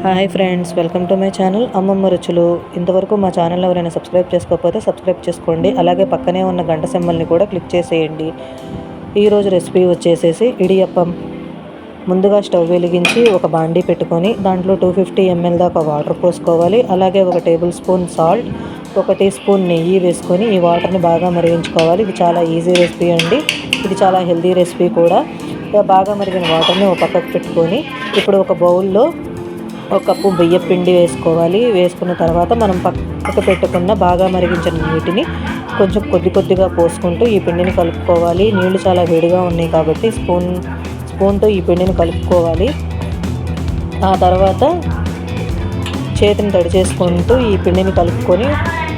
Hi friends, welcome to my channel అమ్మమ్మ రుచులు. ఇంతవరకు మా ఛానల్ ఎవరైనా సబ్స్క్రైబ్ చేసుకోకపోతే సబ్స్క్రైబ్ చేసుకోండి. అలాగే పక్కనే ఉన్న గంట సింబల్ని కూడా క్లిక్ చేసేయండి. ఈరోజు రెసిపీ వచ్చేసేసి ఇడియప్పం. ముందుగా స్టవ్ వెలిగించి ఒక బాండీ పెట్టుకొని దాంట్లో 250 ml దాకా వాటర్ పోసుకోవాలి. అలాగే 1 tablespoon salt, 1 teaspoon నెయ్యి వేసుకొని ఈ వాటర్ని బాగా మరిగించుకోవాలి. ఇది చాలా ఈజీ రెసిపీ అండి. ఇది చాలా హెల్దీ రెసిపీ కూడా. బాగా మరిగిన వాటర్ని ఒక పక్కకు పెట్టుకొని ఇప్పుడు ఒక బౌల్లో 1 కప్పు బియ్యం పిండి వేసుకోవాలి. వేసుకున్న తర్వాత మనం పక్కకు పెట్టుకున్న బాగా మరిగించిన నీటిని కొంచెం కొద్దిగా పోసుకుంటూ ఈ పిండిని కలుపుకోవాలి. నీళ్లు చాలా వేడిగా ఉన్నాయి కాబట్టి స్పూన్తో ఈ పిండిని కలుపుకోవాలి. ఆ తర్వాత చేతిని తడి చేసుకుంటూ ఈ పిండిని కలుపుకొని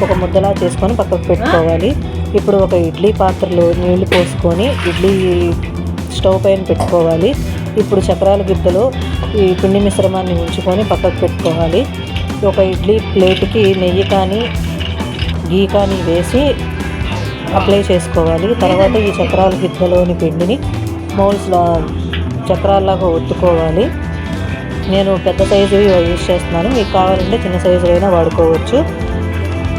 ఒక ముద్దలా చేసుకొని పక్కకు పెట్టుకోవాలి. ఇప్పుడు ఒక ఇడ్లీ పాత్రలో నీళ్లు పోసుకొని ఇడ్లీ స్టవ్ పైన పెట్టుకోవాలి. ఇప్పుడు చక్రాల గిద్దలో ఈ పిండి మిశ్రమాన్ని ఉంచుకొని పక్కకు పెట్టుకోవాలి. ఒక ఇడ్లీ ప్లేట్కి నెయ్యి కానీ గీ కానీ వేసి అప్లై చేసుకోవాలి. తర్వాత ఈ చక్రాల గిద్దలోని పిండిని మౌల్స్లా చక్రాల్లాగా ఒత్తుకోవాలి. నేను పెద్ద సైజు యూజ్ చేస్తున్నాను, మీకు కావాలంటే చిన్న సైజు అయినా వాడుకోవచ్చు.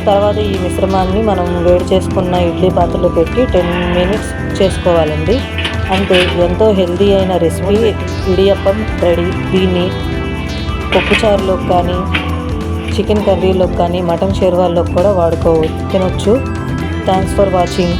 తర్వాత ఈ మిశ్రమాన్ని మనం వేడి చేసుకున్న ఇడ్లీ పాత్రలో పెట్టి 10 minutes చేసుకోవాలండి. అంతే, ఎంతో హెల్దీ అయిన రెసిపీ ఇడియప్పం రెడీ. దీన్ని పప్పుచారులోకి కానీ, చికెన్ కర్రీలోకి కానీ, మటన్ షేర్వాల్లోకి కూడా తినొచ్చు. Thanks for watching.